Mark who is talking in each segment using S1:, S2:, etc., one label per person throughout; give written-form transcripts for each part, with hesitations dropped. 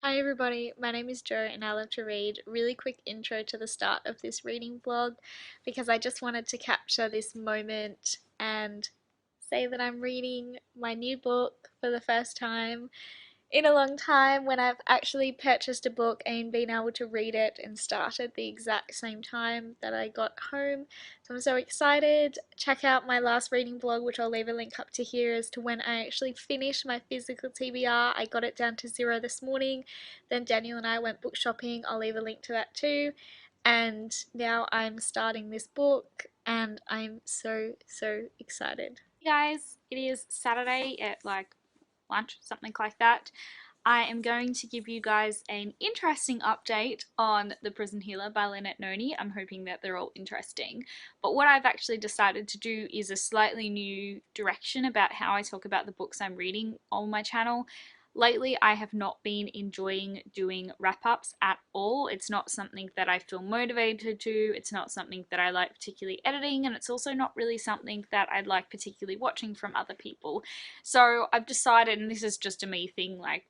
S1: Hi everybody, my name is Jo and I love to read. Really quick intro to the start of this reading vlog because I just wanted to capture this moment and say that I'm reading my new book for the first time in a long time when I've actually purchased a book and been able to read it and start at the exact same time that I got home. So I'm so excited. Check out my last reading vlog, which I'll leave a link up to here, as to when I actually finished my physical TBR. I got it down to 0 this morning. Then Daniel and I went book shopping. I'll leave a link to that too. And now I'm starting this book and I'm so excited.
S2: Hey guys, it is Saturday at like lunch, something like that. I am going to give you guys an interesting update on The Prison Healer by Lynette Noni. I'm hoping that they're all interesting. But what I've actually decided to do is a slightly new direction about how I talk about the books I'm reading on my channel. Lately, I have not been enjoying doing wrap-ups at all. It's not something that I feel motivated to do. It's not something that I like particularly editing, and it's also not really something that I'd like particularly watching from other people. So I've decided, and this is just a me thing, like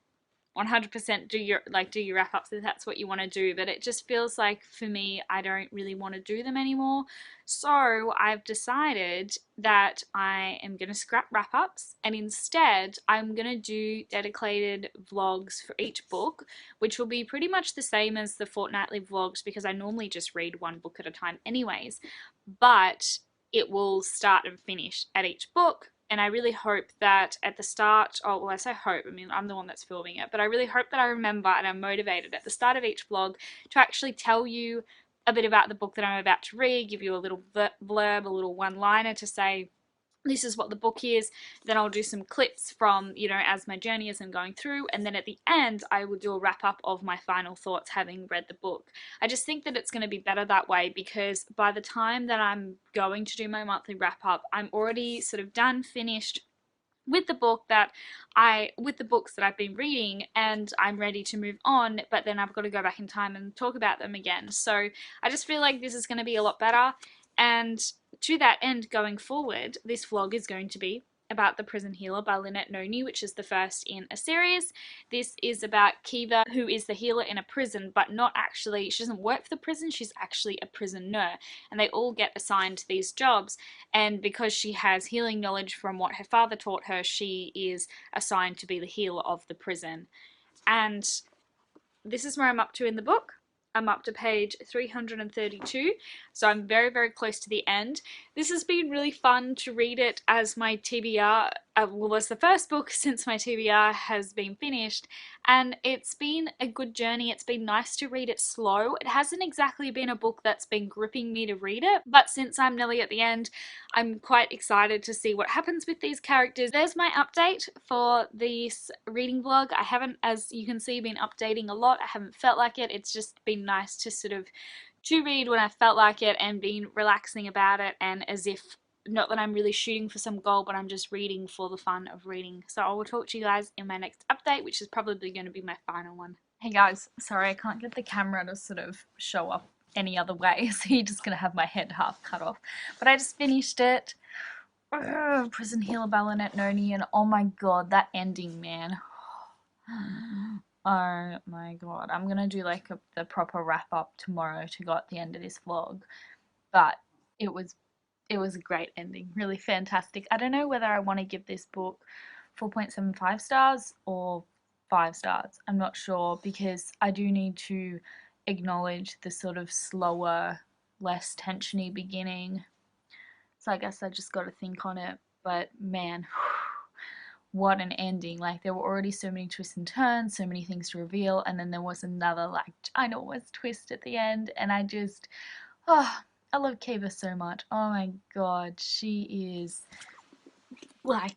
S2: 100% do your wrap ups if that's what you want to do, but it just feels like for me I don't really want to do them anymore. So I've decided that I am going to scrap wrap ups and instead I'm going to do dedicated vlogs for each book, which will be pretty much the same as the fortnightly vlogs because I normally just read one book at a time anyways, but it will start and finish at each book. And I really hope that at the start, oh, well, I say hope, I mean, I'm the one that's filming it, but I really hope that I remember and I'm motivated at the start of each vlog to actually tell you a bit about the book that I'm about to read, give you a little blurb, a little one-liner to say, this is what the book is. Then I'll do some clips from, as my journey is and going through, and then at the end I will do a wrap up of my final thoughts having read the book. I just think that it's going to be better that way because by the time that I'm going to do my monthly wrap up, I'm already sort of done, finished with the books that I've been reading, and I'm ready to move on, but then I've got to go back in time and talk about them again. So I just feel like this is going to be a lot better, and to that end, going forward, this vlog is going to be about The Prison Healer by Lynette Noni, which is the first in a series. This is about Kiva, who is the healer in a prison, but not actually, she doesn't work for the prison, she's actually a prisoner, and they all get assigned these jobs, and because she has healing knowledge from what her father taught her, she is assigned to be the healer of the prison. And this is where I'm up to in the book. I'm up to page 332, so I'm very close to the end. This has been really fun to read it as my TBR, well, as the first book since my TBR has been finished, and it's been a good journey. It's been nice to read it slow. It hasn't exactly been a book that's been gripping me to read it, but since I'm nearly at the end, I'm quite excited to see what happens with these characters. There's my update for this reading vlog. I haven't, as you can see, been updating a lot. I haven't felt like it. It's just been nice to sort of to read when I felt like it and been relaxing about it, and as if not that I'm really shooting for some goal, but I'm just reading for the fun of reading. So I will talk to you guys in my next update, which is probably going to be my final one. Hey guys, sorry I can't get the camera to sort of show up any other way, so you're just going to have my head half cut off. But I just finished it. Prison Healer by Lynette Noni, and oh my god, that ending, man. Oh my god, I'm gonna do like the proper wrap up tomorrow to go at the end of this vlog, but it was a great ending, really fantastic. I don't know whether I want to give this book 4.75 stars or 5 stars. I'm not sure because I do need to acknowledge the sort of slower, less tensiony beginning. So I guess I just got to think on it. But man, what an ending. Like there were already so many twists and turns, so many things to reveal, and then there was another like ginormous twist at the end, and I just, oh, I love Kiva so much. Oh my god, she is like,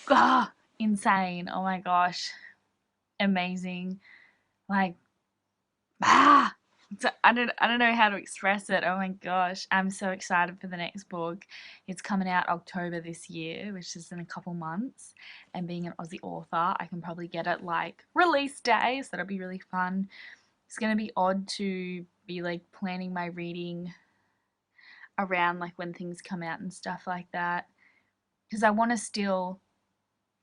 S2: ah, insane. Oh my gosh, amazing. Like, ah, so I don't know how to express it. Oh my gosh, I'm so excited for the next book. It's coming out October this year, which is in a couple months. And being an Aussie author, I can probably get it like release day, so that'll be really fun. It's gonna be odd to be like planning my reading around like when things come out and stuff like that, because I want to still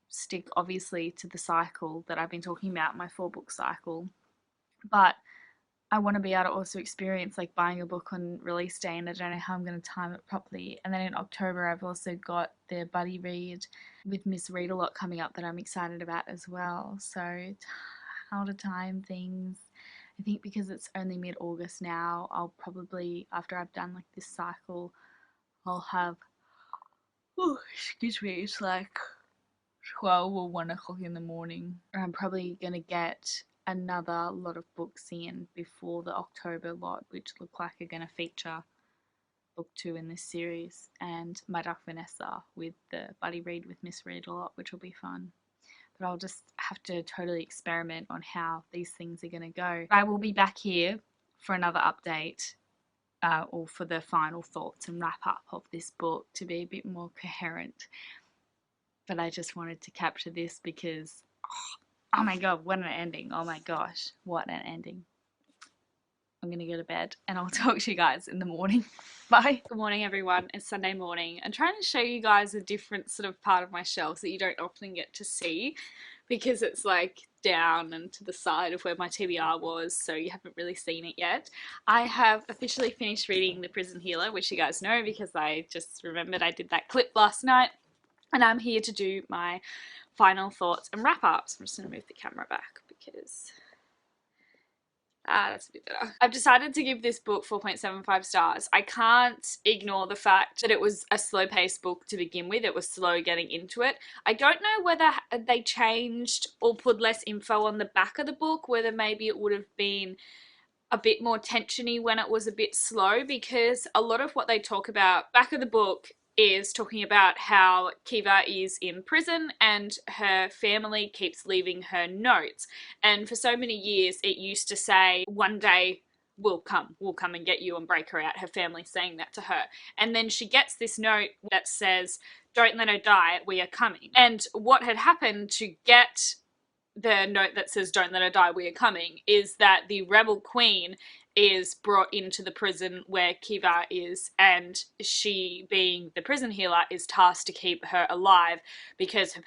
S2: stick obviously to the cycle that I've been talking about, my 4-book cycle, but I want to be able to also experience like buying a book on release day, and I don't know how I'm going to time it properly. And then in October I've also got the buddy read with Miss Read a Lot coming up that I'm excited about as well. So how to time things. I think because it's only mid-August now, I'll probably, after I've done like this cycle, I'll have, oh, excuse me, it's like 12 or 1 o'clock in the morning. I'm probably going to get another lot of books in before the October lot, which look like are going to feature book 2 in this series, and My Duck Vanessa with the buddy read with Miss Read a Lot, which will be fun. But I'll just have to totally experiment on how these things are going to go. I will be back here for another update, or for the final thoughts and wrap up of this book to be a bit more coherent. But I just wanted to capture this because, oh my god, what an ending. Oh my gosh, what an ending. I'm gonna go to bed and I'll talk to you guys in the morning. Bye. Good morning, everyone. It's Sunday morning. I'm trying to show you guys a different sort of part of my shelves that you don't often get to see because it's like down and to the side of where my TBR was, so you haven't really seen it yet. I have officially finished reading The Prison Healer, which you guys know because I just remembered I did that clip last night, and I'm here to do my final thoughts and wrap-ups. I'm just going to move the camera back because that's a bit better. I've decided to give this book 4.75 stars. I can't ignore the fact that it was a slow-paced book to begin with. It was slow getting into it. I don't know whether they changed or put less info on the back of the book, whether maybe it would have been a bit more tensiony when it was a bit slow, because a lot of what they talk about back of the book is talking about how Kiva is in prison and her family keeps leaving her notes. And for so many years it used to say, one day we'll come and get you and break her out. Her family saying that to her. And then she gets this note that says, don't let her die, we are coming. And what had happened to get the note that says don't let her die, we are coming, is that the rebel queen is brought into the prison where Kiva is, and she, being the prison healer, is tasked to keep her alive because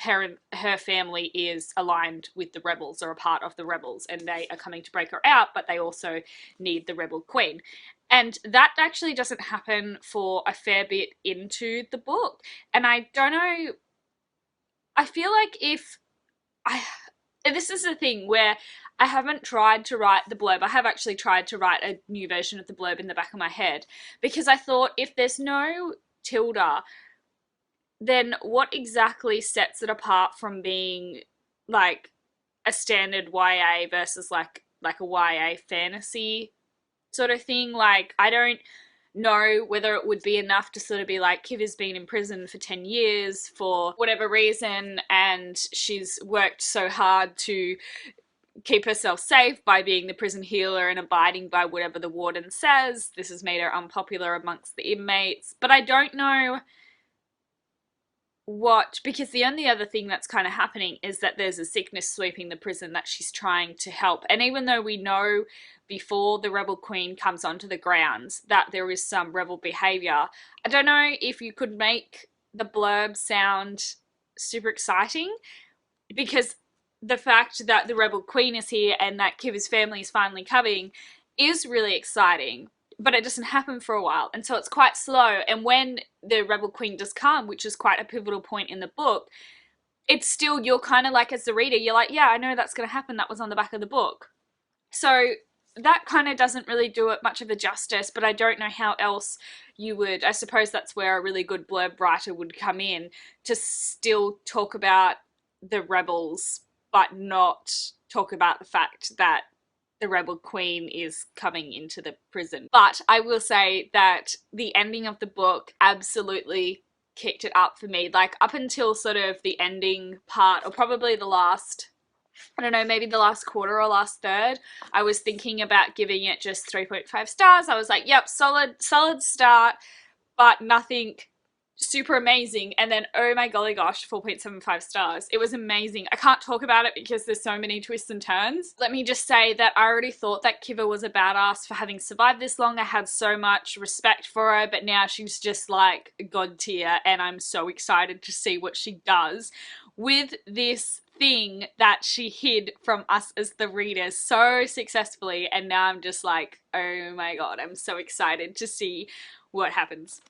S2: her family is aligned with the rebels, or a part of the rebels, and they are coming to break her out, but they also need the rebel queen. And that actually doesn't happen for a fair bit into the book. And I don't know, I feel like this is the thing where I haven't tried to write the blurb. I have actually tried to write a new version of the blurb in the back of my head, because I thought if there's no tilde, then what exactly sets it apart from being like a standard YA versus like a YA fantasy sort of thing? Like, I don't know whether it would be enough to sort of be like, Kiva's been in prison for 10 years for whatever reason, and she's worked so hard to keep herself safe by being the prison healer and abiding by whatever the warden says. This has made her unpopular amongst the inmates. But I don't know what, because the only other thing that's kind of happening is that there's a sickness sweeping the prison that she's trying to help. And even though we know before the rebel queen comes onto the grounds that there is some rebel behavior, I don't know if you could make the blurb sound super exciting, because the fact that the rebel queen is here and that Kiva's family is finally coming is really exciting, but it doesn't happen for a while, and so it's quite slow. And when the rebel queen does come, which is quite a pivotal point in the book, it's still, you're kind of like, as the reader, you're like, yeah, I know that's going to happen, that was on the back of the book. So that kind of doesn't really do it much of a justice, but I don't know how else you would, I suppose that's where a really good blurb writer would come in, to still talk about the rebels but not talk about the fact that the rebel queen is coming into the prison. But I will say that the ending of the book absolutely kicked it up for me. Like, up until sort of the ending part, or probably the last, I don't know, maybe the last quarter or last third, I was thinking about giving it just 3.5 stars. I was like, yep, solid start, but nothing super amazing. And then, oh my golly gosh, 4.75 stars. It was amazing. I can't talk about it because there's so many twists and turns. Let me just say that I already thought that Kiva was a badass for having survived this long. I had so much respect for her, but now she's just like god tier, and I'm so excited to see what she does with this thing that she hid from us as the readers so successfully, and now I'm just like, oh my god, I'm so excited to see what happens.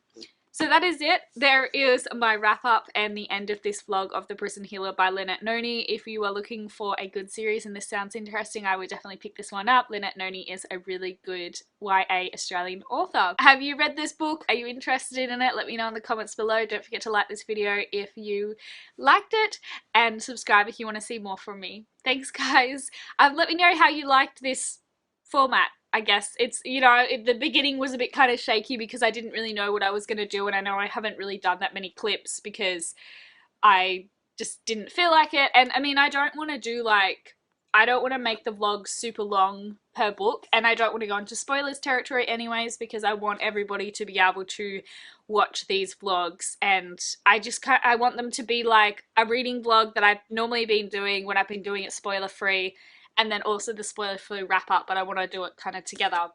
S2: So that is it. There is my wrap up and the end of this vlog of The Prison Healer by Lynette Noni. If you are looking for a good series and this sounds interesting, I would definitely pick this one up. Lynette Noni is a really good YA Australian author. Have you read this book? Are you interested in it? Let me know in the comments below. Don't forget to like this video if you liked it, and subscribe if you want to see more from me. Thanks guys. Let me know how you liked this format. I guess it's, you know, the beginning was a bit kind of shaky because I didn't really know what I was going to do, and I know I haven't really done that many clips because I just didn't feel like it. And I mean, I don't want to do like, I don't want to make the vlogs super long per book, and I don't want to go into spoilers territory anyways because I want everybody to be able to watch these vlogs, and I want them to be like a reading vlog that I've normally been doing when I've been doing it spoiler free, and then also the spoiler-free wrap-up, but I want to do it kind of together.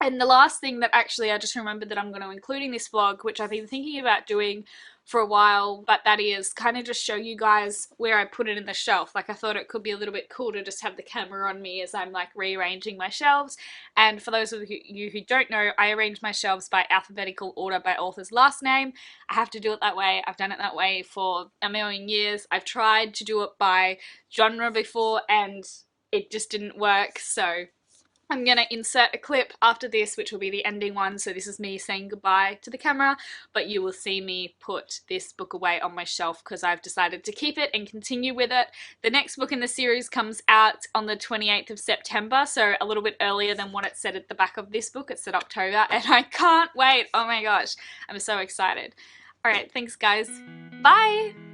S2: And the last thing that actually I just remembered that I'm going to include in this vlog, which I've been thinking about doing for a while, but that is kind of just show you guys where I put it in the shelf. Like, I thought it could be a little bit cool to just have the camera on me as I'm like rearranging my shelves. And for those of you who don't know, I arrange my shelves by alphabetical order by author's last name. I have to do it that way. I've done it that way for a million years. I've tried to do it by genre before and it just didn't work, so I'm going to insert a clip after this, which will be the ending one. So this is me saying goodbye to the camera, but you will see me put this book away on my shelf because I've decided to keep it and continue with it. The next book in the series comes out on the 28th of September, so a little bit earlier than what it said at the back of this book. It said October, and I can't wait. Oh my gosh, I'm so excited. Alright, thanks guys. Bye!